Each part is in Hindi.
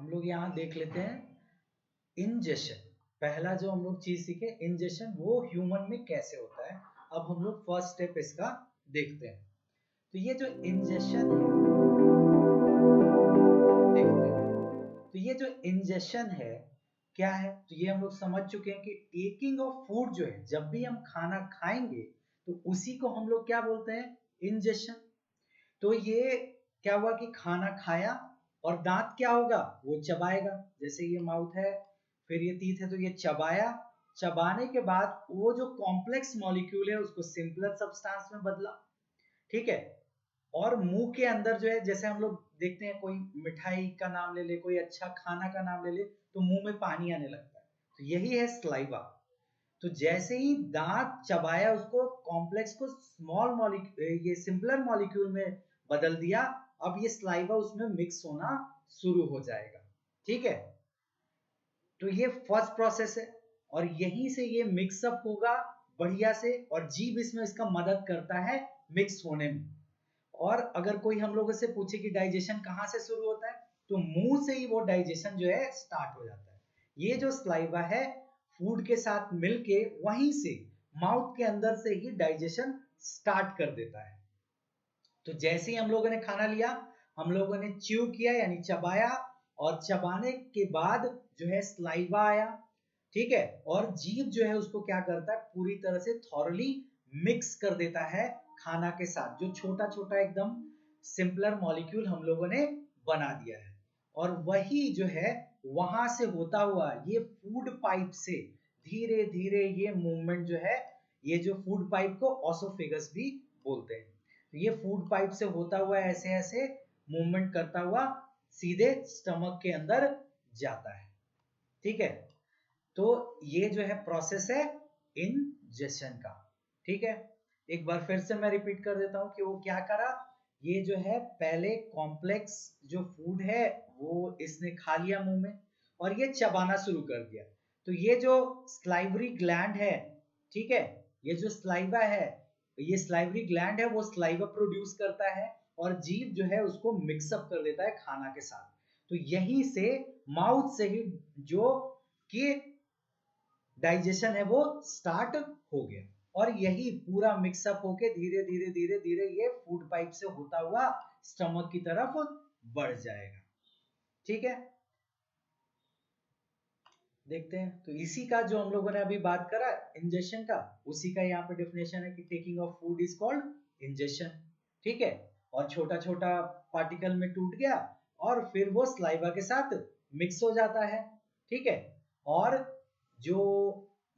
हम लोग यहाँ देख लेते हैं इंजेशन। पहला जो हम लोग चीज सीखे इंजेशन, वो ह्यूमन में कैसे होता है। अब हम लोग फर्स्ट स्टेप इसका देखते हैं। तो ये जो इंजेशन है, देखते हैं। तो ये जो इंजेशन है क्या है, तो ये हम लोग समझ चुके हैं कि टेकिंग ऑफ फूड जो है, जब भी हम खाना खाएंगे तो उसी को हम लोग क्या बोलते हैं, इंजेशन। तो ये क्या हुआ कि खाना खाया और दांत क्या होगा, वो चबाएगा। जैसे ये माउथ है, फिर ये टीथ है, तो ये चबाया। चबाने के बाद वो जो कॉम्प्लेक्स मॉलिक्यूल है उसको सिंपलर सब्सटेंस में बदला, ठीक है। और मुंह के अंदर जो है, जैसे हम लोग देखते हैं कोई मिठाई का नाम ले ले, कोई अच्छा खाना का नाम ले ले, तो मुंह में पानी आने लगता है। तो यही है स्लाइवा। तो जैसे ही दांत चबाया, उसको कॉम्प्लेक्स को स्मॉल मॉलिक्यूल, ये सिंपलर मॉलिक्यूल में बदल दिया। अब ये स्लाइवा उसमें मिक्स होना शुरू हो जाएगा, ठीक है। तो ये फर्स्ट प्रोसेस है और यहीं से ये मिक्सअप होगा बढ़िया से, और जीभ इसमें इसका मदद करता है मिक्स होने में। और अगर कोई हम लोगों से पूछे कि डाइजेशन कहाँ से शुरू होता है, तो मुंह से ही वो डाइजेशन जो है स्टार्ट हो जाता है। ये जो स्लाइवा है फूड के साथ मिलके वहीं से माउथ के अंदर से ही डाइजेशन स्टार्ट कर देता है। तो जैसे ही हम लोगों ने खाना लिया, हम लोगों ने च्यू किया यानी चबाया, और चबाने के बाद जो है स्लाइवा आया, ठीक है। और जीभ जो है उसको क्या करता है, पूरी तरह से थॉरली मिक्स कर देता है खाना के साथ, जो छोटा छोटा एकदम सिंपलर मॉलिक्यूल हम लोगों ने बना दिया है। और वही जो है वहां से होता हुआ ये फूड पाइप से धीरे धीरे ये मूवमेंट जो है, ये जो फूड पाइप को ऑसोफेगस भी बोलते हैं। तो ये फूड पाइप से होता हुआ ऐसे ऐसे मूवमेंट करता हुआ सीधे स्टमक के अंदर जाता है, ठीक है। तो ये जो है प्रोसेस है इंजेशन का, ठीक है। एक बार फिर से मैं रिपीट कर देता हूं कि वो क्या करा। ये जो है पहले कॉम्प्लेक्स जो फूड है वो इसने खा लिया मुंह में, और ये चबाना शुरू कर दिया। तो ये जो स्लाइवरी ग्लैंड है, ठीक है, ये जो स्लाइवा है, ये स्लाइवरी ग्लैंड है, वो स्लाइवा प्रोड्यूस करता है, और जीभ जो है उसको मिक्सअप कर देता है खाना के साथ। तो यहीं से माउथ से ही जो कि डाइजेशन है वो स्टार्ट हो गया, और यही पूरा मिक्सअप होके धीरे धीरे धीरे धीरे ये फूड पाइप से होता हुआ स्टमक की तरफ बढ़ जाएगा, ठीक है। देखते हैं, तो इसी का जो हम लोगों ने अभी बात करा इंजेशन का, उसी का यहाँ पे डेफिनेशन है कि taking of food is called ingestion, ठीक है। और छोटा छोटा पार्टिकल में टूट गया और फिर वो स्लाइवा के साथ मिक्स हो जाता है, ठीक है। और जो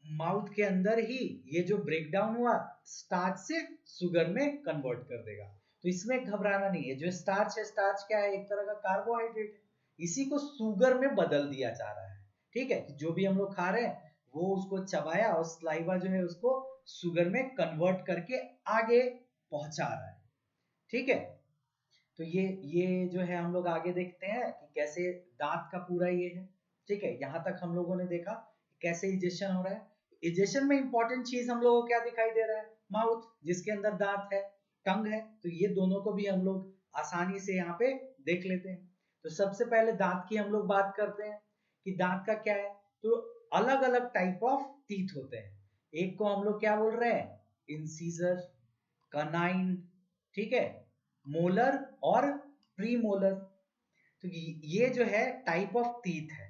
माउथ के अंदर ही ये जो ब्रेक डाउन हुआ, स्टार्च से शुगर में कन्वर्ट कर देगा। तो इसमें घबराना नहीं है, जो स्टार्च है, स्टार्च क्या है, एक तरह का कार्बोहाइड्रेट है, इसी को शुगर में बदल दिया जा रहा है, ठीक है। जो भी हम लोग खा रहे हैं वो उसको चबाया और स्लाइवा जो है उसको शुगर में कन्वर्ट करके आगे पहुंचा रहा है, ठीक है। तो ये जो है हम लोग आगे देखते हैं कि कैसे दांत का पूरा ये है, ठीक है। यहां तक हम लोगों ने देखा कैसे इजेशन हो रहा है। इजेशन में इंपॉर्टेंट चीज हम लोगों को क्या दिखाई दे रहा है, माउथ जिसके अंदर दांत है, टंग है। तो ये दोनों को भी हम लोग आसानी से यहाँ पे देख लेते हैं। तो सबसे पहले दांत की हम लोग बात करते हैं कि दांत का क्या है। तो अलग अलग टाइप ऑफ टीथ होते हैं। एक को हम लोग क्या बोल रहे हैं, इंसीजर, कनाइन, ठीक है, मोलर और प्रीमोलर। तो ये जो है टाइप ऑफ टीथ है,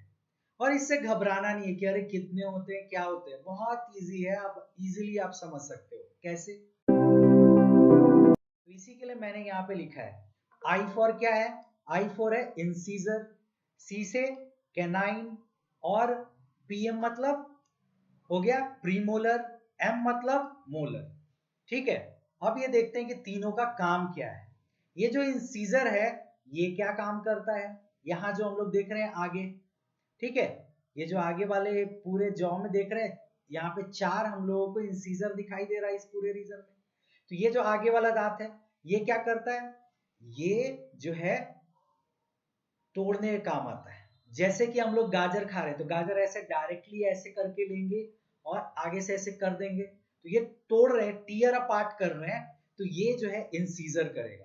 और इससे घबराना नहीं है कि अरे कितने होते हैं, क्या होते हैं। बहुत इजी है, आप इजीली आप समझ सकते हो कैसे। तो इसी के लिए मैंने यहाँ पे लिखा है आई फॉर क्या है, आई फॉर है इंसीजर, सी से कैनाइन, और पीएम मतलब हो गया प्रीमोलर, एम मतलब मोलर, ठीक है। अब ये देखते हैं कि तीनों का काम क्या है। ये जो इंसीजर है ये क्या काम करता है, यहाँ जो हम लोग देख रहे हैं आगे, ठीक है। ये जो आगे वाले पूरे जॉ में देख रहे हैं, यहाँ पे 4 हम लोगों को इंसीजर दिखाई दे रहा है इस पूरे रीजन में। तो ये जो आगे वाला दांत है ये क्या करता है, ये जो है तोड़ने का काम आता है। जैसे कि हम लोग गाजर खा रहे हैं, तो गाजर ऐसे डायरेक्टली ऐसे करके लेंगे और आगे से ऐसे कर देंगे, तो ये तोड़ रहे हैं, टीयर अपार्ट कर रहे हैं, तो ये जो है इंसीजर करेगा।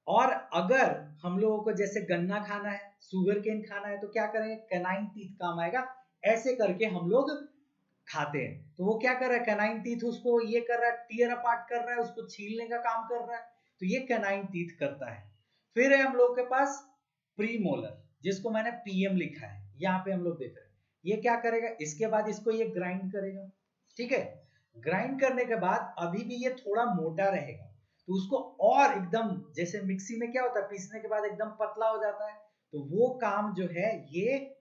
और अगर हम लोगों को जैसे गन्ना खाना है, शुगर केन खाना है, तो क्या करेंगे, कैनाइन टीथ काम आएगा। ऐसे करके हम लोग खाते हैं। तो वो क्या कर रहा है, कैनाइन टीथ उसको ये कर रहा है, टीयर अपार्ट कर रहा है, उसको छीलने का काम कर रहा है। तो ये कैनाइन टीथ करता है। फिर है हम लोग के पास प्रीमोलर, जिसको मैंने पीएम लिखा है, यहाँ पे हम लोग देख रहे हैं। ये क्या करेगा, इसके बाद इसको ये ग्राइंड करेगा, ठीक है। ग्राइंड करने के बाद अभी भी ये थोड़ा मोटा रहेगा, तो उसको और एकदम, जैसे मिक्सी में क्या होता है, पीसने के बाद एकदम पतला हो जाता है, तो वो काम जो है ये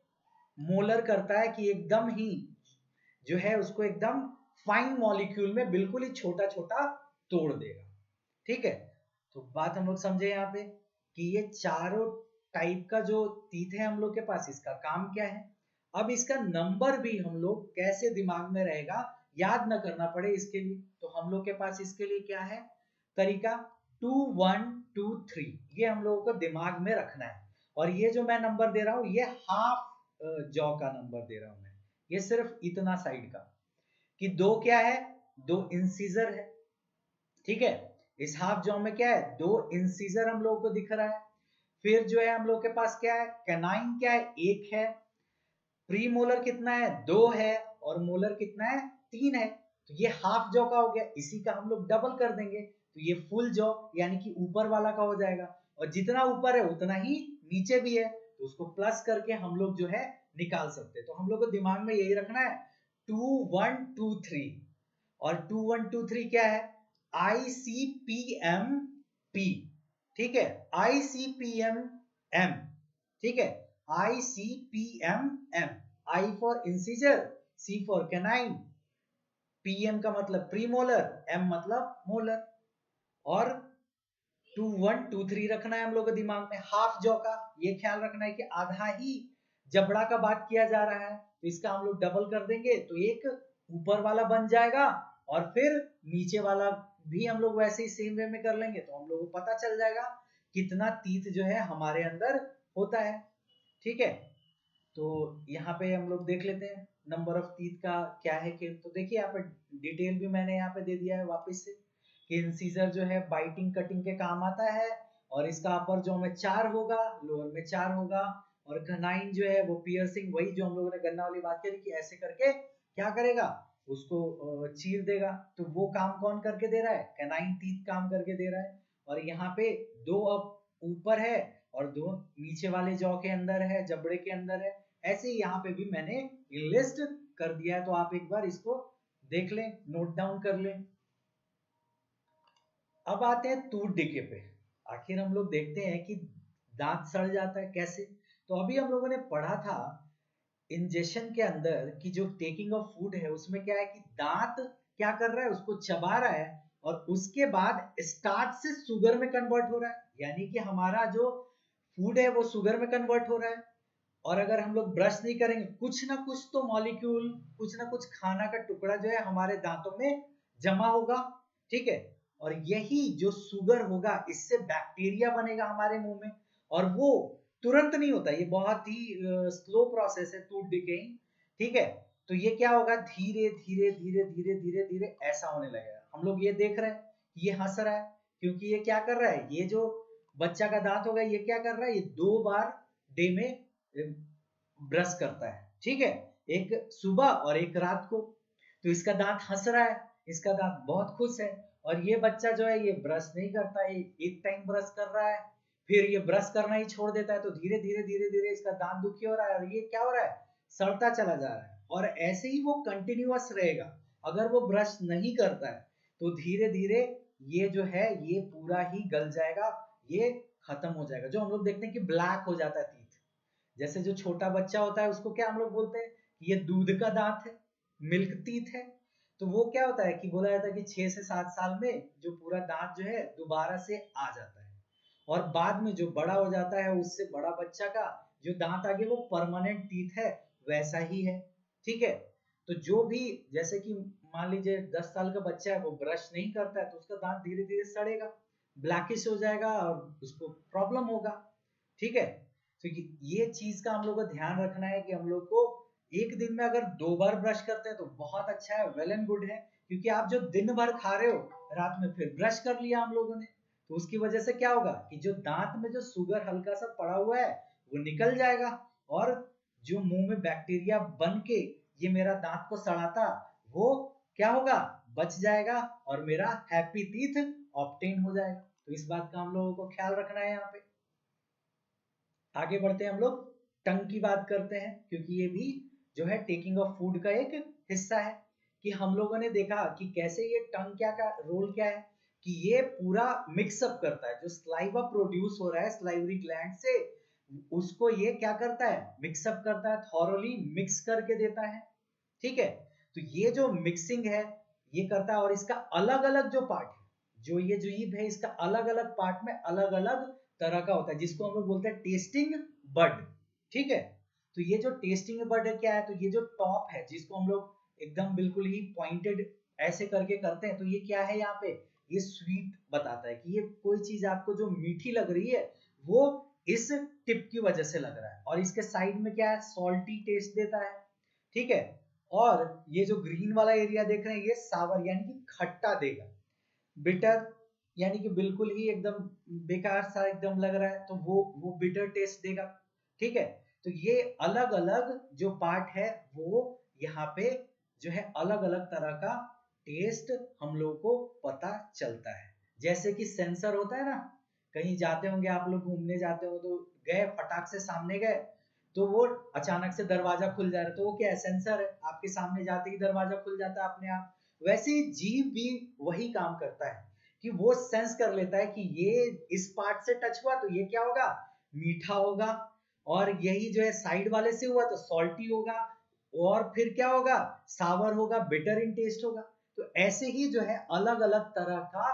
मोलर करता है कि एकदम ही जो है उसको एकदम फाइन मॉलिक्यूल में बिल्कुल ही छोटा छोटा तोड़ देगा, ठीक है। तो बात हम लोग समझे यहाँ पे कि ये चारों टाइप का जो टीथ है हम लोग के पास, इसका काम क्या है। अब इसका नंबर भी हम लोग कैसे दिमाग में रहेगा, याद ना करना पड़े इसके लिए, तो हम लोग के पास इसके लिए क्या है तरीका, 2 1 2 3, ये हम लोगों को दिमाग में रखना है। और ये जो मैं नंबर दे रहा हूँ, ये हाफ जॉ का नंबर दे रहा हूं मैं, ये सिर्फ इतना साइड का, कि दो क्या है, दो इंसीजर है, ठीक है। इस हाफ जॉ में क्या है, दो इंसीजर हम लोगों को दिख रहा है। फिर जो है हम लोग के पास क्या है, कैनाइन क्या है, एक है। प्री मोलर कितना है, दो है। और मोलर कितना है, तीन है। तो ये हाफ जॉ का हो गया, इसी का हम लोग डबल कर देंगे, तो ये फुल जॉ यानी कि ऊपर वाला का हो जाएगा। और जितना ऊपर है उतना ही नीचे भी है, तो उसको प्लस करके हम लोग जो है निकाल सकते हैं। तो हम लोग को दिमाग में यही रखना है, 2 1 2 3। और 2 1 2 3 क्या है, ICPM-P, ठीक है, ICPM-M, ठीक है, ICPM-M, I for incisor, C for canine, PM का मतलब प्रीमोलर, M मतलब मोलर। और 2 1 2 3 रखना है हम लोग को दिमाग में, हाफ जॉ का ये ख्याल रखना है कि आधा ही जबड़ा का बात किया जा रहा है, तो इसका हम लोग डबल कर देंगे, तो एक ऊपर वाला बन जाएगा। और फिर नीचे वाला भी हम लोग वैसे ही सेम वे में कर लेंगे, तो हम लोग को पता चल जाएगा कितना तीत जो है हमारे अंदर होता है, ठीक है। तो यहाँ पे हम लोग देख लेते हैं नंबर ऑफ टीथ का क्या है कि, तो देखिए यहाँ पे डिटेल भी मैंने यहाँ पे दे दिया है वापस से, कि इंसीजर जो है बाइटिंग कटिंग के काम आता है, और इसका अपर जॉ में 4 होगा, लोअर में 4 होगा। और कनाइन जो है वो पियर्सिंग, वही जो हम लोगों ने गन्ना वाली बात करी कि ऐसे करके क्या करेगा, उसको चीर देगा। तो वो काम कौन करके दे रहा है, कैनाइन टीथ काम करके दे रहा है। और यहाँ पे दो अब ऊपर है और दो नीचे वाले जॉ के अंदर है, जबड़े के अंदर है। ऐसे ही यहाँ पे भी मैंने लिस्ट कर दिया है, तो आप एक बार इसको देख लें, नोट डाउन कर लें। अब आते हैं टूथ डिके पे। आखिर हम लोग देखते हैं कि दांत सड़ जाता है कैसे। तो अभी हम लोगों ने पढ़ा था इंजेक्शन के अंदर कि जो टेकिंग ऑफ फूड है उसमें क्या है कि दांत क्या कर रहा है, उसको चबा रहा है, और उसके बाद स्टार्च से शुगर में कन्वर्ट हो रहा है, यानी कि हमारा जो फूड है वो शुगर में कन्वर्ट हो रहा है। और अगर हम लोग ब्रश नहीं करेंगे, कुछ ना कुछ तो मॉलिक्यूल, कुछ ना कुछ खाना का टुकड़ा जो है हमारे दांतों में जमा होगा, ठीक है। और यही जो शुगर होगा, इससे बैक्टीरिया बनेगा हमारे मुंह में, और वो तुरंत नहीं होता, ये बहुत ही स्लो प्रोसेस है टूथ डिकेइंग, ठीक है। तो ये क्या होगा, धीरे धीरे धीरे धीरे धीरे धीरे ऐसा होने लगेगा। हम लोग ये देख रहे हैं कि ये हंस रहा है, क्योंकि ये क्या कर रहा है, ये जो बच्चा का दांत होगा ये क्या कर रहा है, ये 2 बार डे में ब्रश करता है, ठीक है, एक सुबह और एक रात को। तो इसका दांत हंस रहा है, इसका दांत बहुत खुश है। और ये बच्चा जो है ये ब्रश नहीं करता है, एक टाइम ब्रश कर रहा है, फिर ये ब्रश करना ही छोड़ देता है, तो धीरे धीरे धीरे धीरे इसका दांत दुखी हो रहा है, और ये क्या हो रहा है, सड़ता चला जा रहा है। और ऐसे ही वो कंटिन्यूअस रहेगा। अगर वो ब्रश नहीं करता है तो धीरे धीरे ये जो है ये पूरा ही गल जाएगा, ये खत्म हो जाएगा। जो हम लोग देखते हैं कि ब्लैक हो जाता है टीथ, जैसे जो छोटा बच्चा होता है उसको क्या हम लोग बोलते हैं, ये दूध का दांत है, मिल्क टीथ है। तो वो क्या होता है कि बोला जाता है कि 6 से 7 साल में जो पूरा दांत जो है दोबारा से आ जाता है। और बाद में जो बड़ा हो जाता है, उससे बड़ा बच्चा का जो दांत आगे वो परमानेंट टीथ है, वैसा ही है, ठीक है। तो जो भी, जैसे कि मान लीजिए 10 साल का बच्चा है, वो ब्रश नहीं करता है, तो उसका दांत धीरे धीरे सड़ेगा, ब्लैकिश हो जाएगा, और उसको प्रॉब्लम होगा, ठीक है। तो ये चीज का हम लोग को ध्यान रखना है कि हम लोग को एक दिन में अगर 2 बार ब्रश करते हैं तो बहुत अच्छा है, वेल एंड गुड है। क्योंकि आप जो दिन भर खा रहे हो, रात में फिर ब्रश कर लिया हम लोगों ने, तो उसकी वजह से क्या होगा कि जो दांत में जो शुगर हल्का सा पड़ा हुआ है वो निकल जाएगा, और जो मुंह में बैक्टीरिया बन के ये मेरा दांत को सड़ाता वो क्या होगा, बच जाएगा, और मेरा हैप्पी टीथ ऑब्टेन हो जाएगा। तो इस बात का हम लोगों को ख्याल रखना है यहाँ पे। आगे बढ़ते हैं हम लोग, टंग की बात करते हैं, क्योंकि ये भी जो है टेकिंग ऑफ फूड का एक हिस्सा है। कि हम लोगों ने देखा कि कैसे ये टंग क्या का रोल क्या है, कि ये पूरा मिक्सअप करता है, जो स्लाइवा प्रोड्यूस हो रहा है स्लाइवरी ग्लैंड से, उसको ये क्या करता है, मिक्सअप करता है, थॉरोली मिक्स करके देता है। ठीक है, तो ये जो मिक्सिंग है ये करता है, और इसका अलग अलग जो पार्ट है, जो ये जीभ है इसका अलग अलग पार्ट में अलग अलग तरह का होता है, जिसको हम लोग बोलते हैं टेस्टिंग बड। ठीक है, तो ये जो टेस्टिंग बड है क्या है, तो ये जो टॉप है जिसको हम लोग एकदम बिल्कुल ही पॉइंटेड ऐसे करके करते हैं, तो ये क्या है यहाँ पे, ये स्वीट बताता है कि ये कोई चीज आपको जो मीठी लग रही है वो इस टिप की वजह से लग रहा है, और इसके साइड में क्या है, सॉल्टी टेस्ट देता है। ठीक है, और ये जो ग्रीन वाला एरिया देख रहे हैं ये सावर यानी कि खट्टा देगा, बिटर यानी कि बिल्कुल ही एकदम बेकार सा एकदम लग रहा है तो वो बिटर टेस्ट देगा। ठीक है, तो ये अलग अलग जो पार्ट है वो यहाँ पे जो है अलग अलग तरह का टेस्ट हम लोगों को पता चलता है। जैसे कि सेंसर होता है ना, कहीं जाते होंगे आप लोग, घूमने जाते हो तो गए फटाक से सामने गए, तो वो अचानक से दरवाजा खुल जा रहा है, तो वो क्या है, सेंसर है, आपके सामने जाते ही दरवाजा खुल जाता है अपने आप। वैसे ही जीभ भी वही काम करता है कि वो सेंस कर लेता है कि ये इस पार्ट से टच हुआ तो ये क्या होगा, मीठा होगा, और यही जो है साइड वाले से हुआ तो सॉल्टी होगा, और फिर क्या होगा, सावर होगा, बिटर इन टेस्ट होगा। तो ऐसे ही जो है अलग अलग तरह का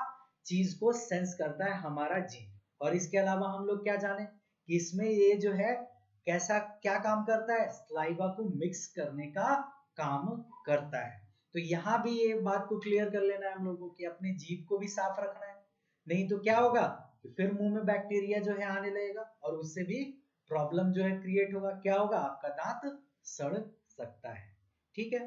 चीज को सेंस करता है हमारा जीभ। और इसके अलावा हम लोग क्या जाने कि इसमें ये जो है कैसा क्या काम करता है, स्लाइवा को मिक्स करने का काम करता है। तो यहाँ भी ये बात को क्लियर कर लेना है हम लोगों को कि अपने जीभ को भी साफ रखना है, नहीं तो क्या होगा कि फिर मुंह में बैक्टीरिया जो है आने लगेगा, और उससे भी प्रॉब्लम जो है क्रिएट होगा, क्या होगा, आपका दांत सड़ सकता है। ठीक है,